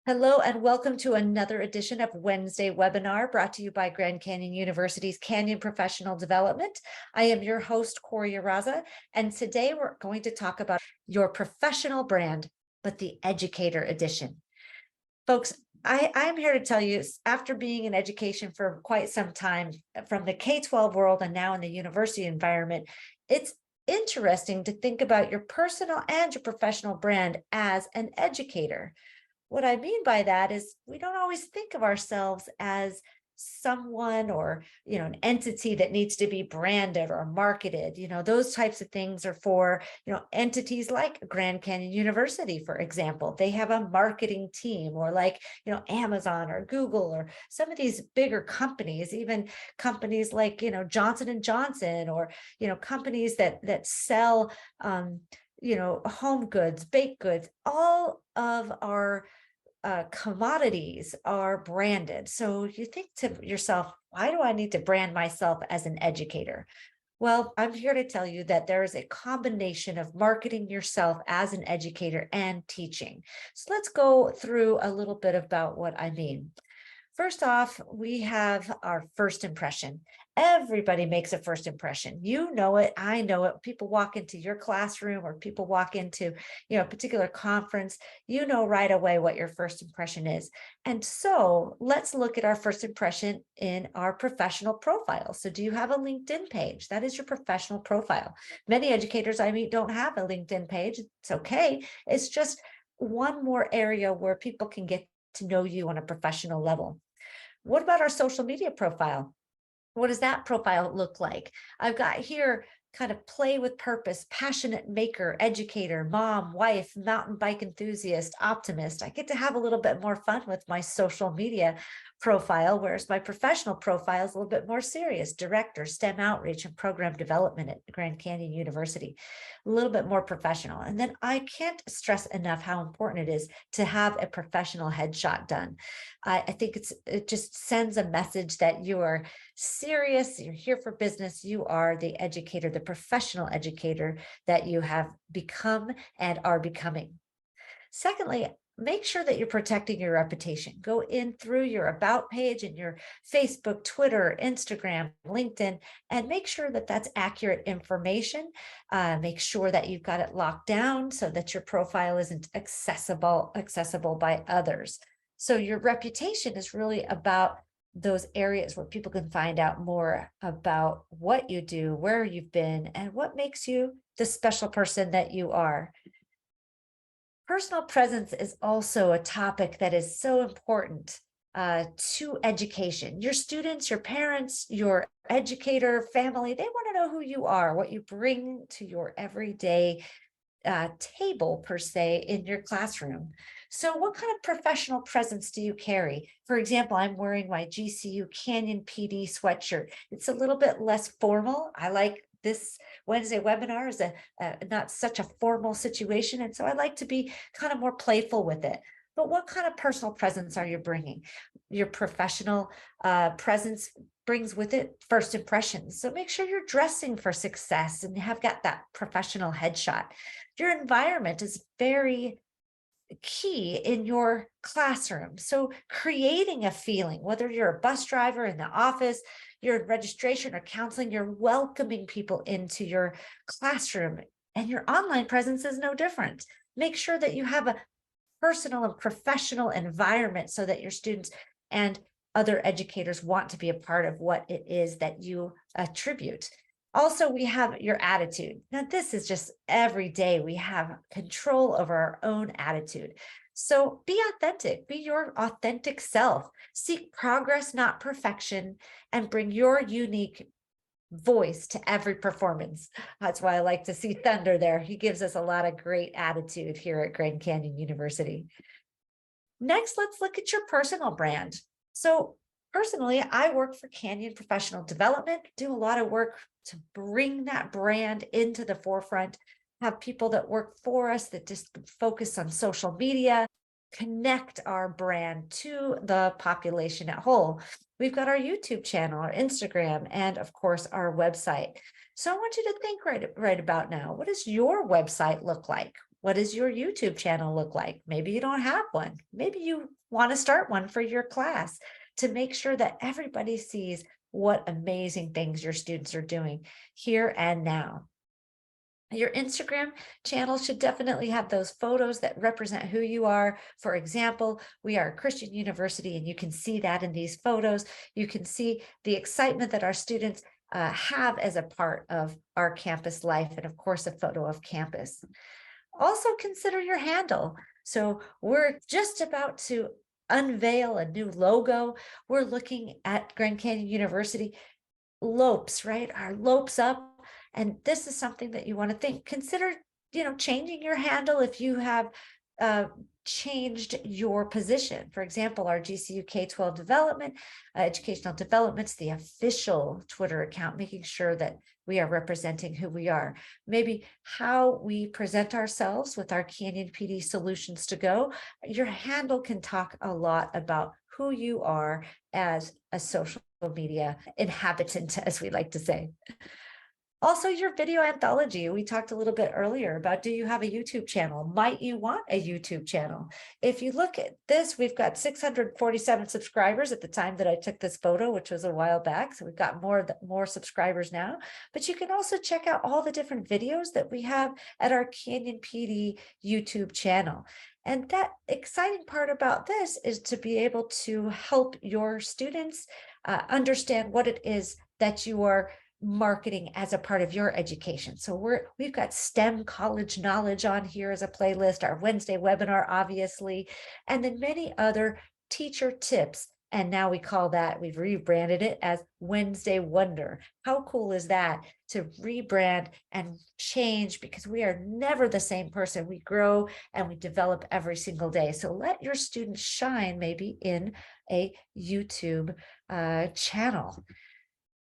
Hello and welcome to another edition of Wednesday webinar brought to you by Grand Canyon University's Canyon Professional Development. I am your host, Cori Araza, and today we're going to talk about your professional brand, but the Educator edition. Folks, I'm here to tell you, after being in education for quite some time, from the K-12 world and now in the university environment, it's interesting to think about your personal and your professional brand as an educator. What I mean by that is we don't always think of ourselves as someone or, an entity that needs to be branded or marketed. Those types of things are for, entities like Grand Canyon University, for example. They have a marketing team, or like, Amazon or Google or some of these bigger companies, even companies like, Johnson and Johnson, or, companies that sell, home goods, baked goods. All of our commodities are branded. So you think to yourself, why do I need to brand myself as an educator? Well, I'm here to tell you that there is a combination of marketing yourself as an educator and teaching. So let's go through a little bit about what I mean. First off, we have our first impression. Everybody makes a first impression. You know it, I know it. People walk into your classroom or people walk into, a particular conference, you know right away what your first impression is. And so let's look at our first impression in our professional profile. So do you have a LinkedIn page? That is your professional profile. Many educators I meet don't have a LinkedIn page. It's okay. It's just one more area where people can get to know you on a professional level. What about our social media profile? What does that profile look like? I've got here kind of play with purpose, passionate maker, educator, mom, wife, mountain bike enthusiast, optimist. I get to have a little bit more fun with my social media profile, whereas my professional profile is a little bit more serious, director, STEM outreach and program development at Grand Canyon University, a little bit more professional. And then I can't stress enough how important it is to have a professional headshot done. I think it just sends a message that you are serious, you're here for business, you are the educator, the professional educator that you have become and are becoming. Secondly, make sure that you're protecting your reputation. Go in through your about page and your Facebook, Twitter, Instagram, LinkedIn, and make sure that that's accurate information. Make sure that you've got it locked down so that your profile isn't accessible by others. So your reputation is really about those areas where people can find out more about what you do, where you've been, and what makes you the special person that you are. Personal presence is also a topic that is so important to education. Your students, your parents, your educator, family, they want to know who you are, what you bring to your everyday table, per se, in your classroom. So what kind of professional presence do you carry? For example, I'm wearing my GCU Canyon PD sweatshirt. It's a little bit less formal. I like this Wednesday webinar is a not such a formal situation. And so I like to be kind of more playful with it. But what kind of personal presence are you bringing? Your professional presence brings with it first impressions. So make sure you're dressing for success and have got that professional headshot. Your environment is very key in your classroom. So creating a feeling, whether you're a bus driver in the office, you're in registration or counseling, you're welcoming people into your classroom, and your online presence is no different. Make sure that you have a personal and professional environment so that your students and other educators want to be a part of what it is that you attribute. Also, we have your attitude. Now, this is just every day we have control over our own attitude. So be authentic, be your authentic self, seek progress, not perfection, and bring your unique voice to every performance. That's why I like to see Thunder there. He gives us a lot of great attitude here at Grand Canyon University. Next, let's look at your personal brand. So personally, I work for Canyon Professional Development, do a lot of work to bring that brand into the forefront, have people that work for us that just focus on social media, connect our brand to the population at whole. We've got our YouTube channel, our Instagram, and of course, our website. So I want you to think right about now, what does your website look like? What does your YouTube channel look like? Maybe you don't have one. Maybe you want to start one for your class to make sure that everybody sees what amazing things your students are doing here and now. Your Instagram channel should definitely have those photos that represent who you are. For example, we are a Christian university, and you can see that in these photos. You can see the excitement that our students have as a part of our campus life, and of course, a photo of campus. Also consider your handle. So we're just about to unveil a new logo. We're looking at Grand Canyon University lopes, right? Our lopes up. And this is something that you want to think, consider, changing your handle if you have uh, changed your position. For example, our GCU K-12 development, educational development's the official Twitter account, making sure that we are representing who we are. Maybe how we present ourselves with our Canyon PD Solutions to Go. Your handle can talk a lot about who you are as a social media inhabitant, as we like to say. Also, your video anthology. We talked a little bit earlier about, do you have a YouTube channel? Might you want a YouTube channel? If you look at this, we've got 647 subscribers at the time that I took this photo, which was a while back. So we've got more subscribers now. But you can also check out all the different videos that we have at our Canyon PD YouTube channel. And that exciting part about this is to be able to help your students understand what it is that you are marketing as a part of your education. So we've got STEM college knowledge on here as a playlist, our Wednesday webinar, obviously, and then many other teacher tips. And now we've rebranded it as Wednesday Wonder. How cool is that to rebrand and change, because we are never the same person. We grow and we develop every single day. So let your students shine, maybe in a YouTube channel.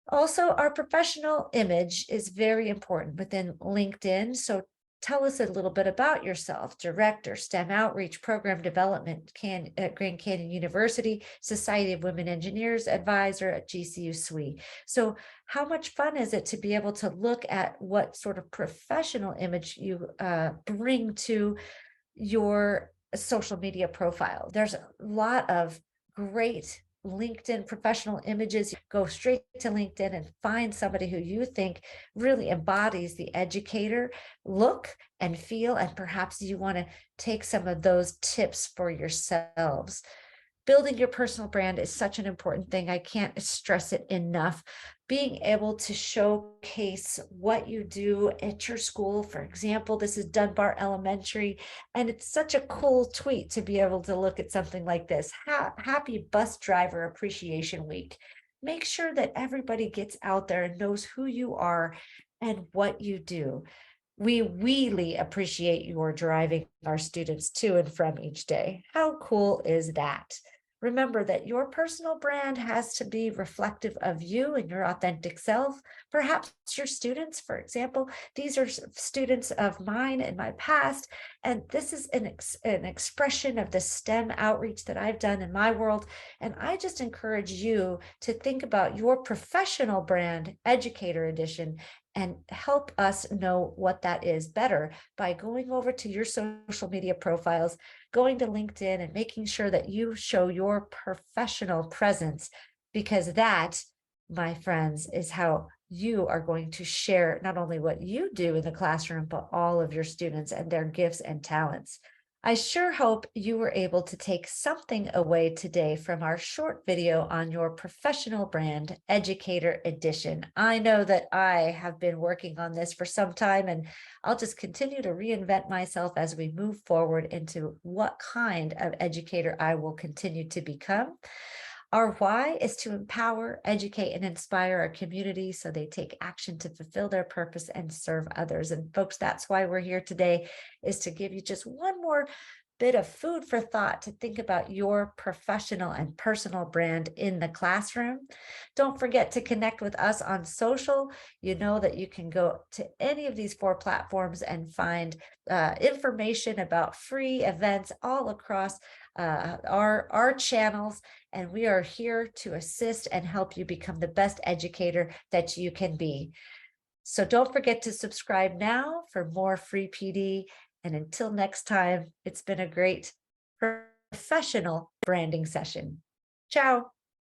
Also, our professional image is very important within LinkedIn. So tell us a little bit about yourself. Director, STEM Outreach, Program Development at Grand Canyon University, Society of Women Engineers, Advisor at GCU SWE. So how much fun is it to be able to look at what sort of professional image you bring to your social media profile? There's a lot of great LinkedIn professional images. Go straight to LinkedIn and find somebody who you think really embodies the educator look and feel, and perhaps you want to take some of those tips for yourselves. Building your personal brand is such an important thing. I can't stress it enough. Being able to showcase what you do at your school. For example, this is Dunbar Elementary, and it's such a cool tweet to be able to look at something like this. Happy Bus Driver Appreciation Week. Make sure that everybody gets out there and knows who you are and what you do. We really appreciate your driving our students to and from each day. How cool is that? Remember that your personal brand has to be reflective of you and your authentic self. Perhaps your students, for example, these are students of mine in my past, and this is an expression of the STEM outreach that I've done in my world. And I just encourage you to think about your professional brand, Educator Edition, and help us know what that is better by going over to your social media profiles, going to LinkedIn, and making sure that you show your professional presence, because that, my friends, is how you are going to share not only what you do in the classroom, but all of your students and their gifts and talents. I sure hope you were able to take something away today from our short video on your professional brand, Educator Edition. I know that I have been working on this for some time, and I'll just continue to reinvent myself as we move forward into what kind of educator I will continue to become. Our why is to empower, educate, and inspire our community so they take action to fulfill their purpose and serve others. And folks, that's why we're here today, is to give you just one more bit of food for thought to think about your professional and personal brand in the classroom. Don't forget to connect with us on social. You know that you can go to any of these 4 platforms and find information about free events all across our channels, and we are here to assist and help you become the best educator that you can be. So don't forget to subscribe now for more free PD And until next time, it's been a great professional branding session. Ciao.